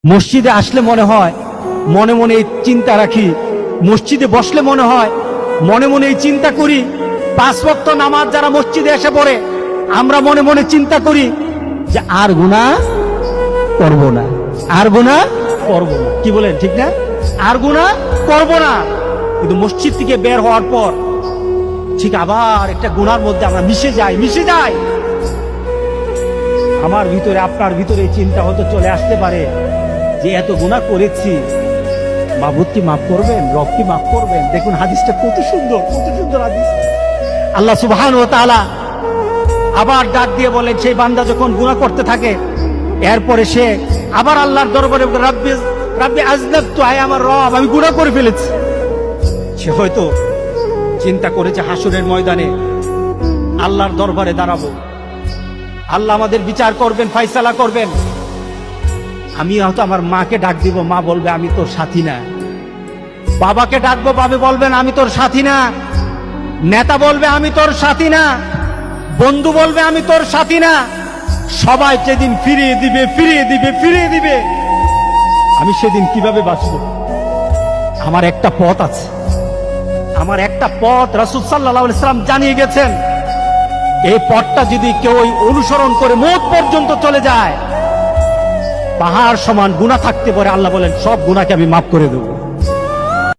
মসজিদে আসলে মনে হয়, মনে মনে এই চিন্তা রাখি, মসজিদে বসলে মনে হয়, মনে মনে এই চিন্তা করি, 5 ওয়াক্ত নামাজ যারা মসজিদে এসে পড়ে আমরা মনে মনে চিন্তা করি যে আর গুনাহ করব না, আর গুনাহ করব না। কি বলেন, ঠিক না? আর গুনাহ করব না। কিন্তু মসজিদ থেকে বের হওয়ার পর ঠিক আবার একটা গুনার মধ্যে আমরা মিশে যাই। আমার ভিতরে, আপনার ভিতরে এই চিন্তা হয়তো চলে আসতে পারে যে এত গুনাহ করেছি, মাবুদ কি মাফ করবেন, রব কি মাফ করবেন? দেখুন হাদিসটা কত সুন্দর, কত সুন্দর হাদিস। আল্লাহ সুবহানাহু ওয়া তাআলা আবার ডাক দিয়ে বলেন, সেই বান্দা যখন গুনাহ করতে থাকে এরপরে সে আবার আল্লাহর দরবারে রাব্বি আযনাবতু, আয় আমার রব আমি গুনাহ করে ফেলেছি। সে হয়তো চিন্তা করেছে হাসরের ময়দানে আল্লাহর দরবারে দাঁড়াবো, আল্লাহ আমাদের বিচার করবেন, ফয়সালা করবেন। আমি হয়তো আমার মাকে ডাক দিব, মা বলবে আমি তোর সাথী না। বাবাকে ডাকবো, বাবা বলবেন আমি তোর সাথী না। নেতা বলবে আমি তোর সাথী না। বন্ধু বলবে আমি তোর সাথী না। সবাই যেদিন ফিরিয়ে দিবে, আমি সেদিন কিভাবে বাঁচবো? আমার একটা পথ আছে, আমার একটা পথ রাসূল সাল্লাল্লাহু আলাইহি ওয়াসাল্লাম জানিয়ে গেছেন। এই পথটা যদি কেউ অনুসরণ করে মওত পর্যন্ত চলে যায়, পাহাড় সমান গুনাহ থাকতে পারে, আল্লাহ বলেন সব গুনাহকে আমি মাফ করে দেব।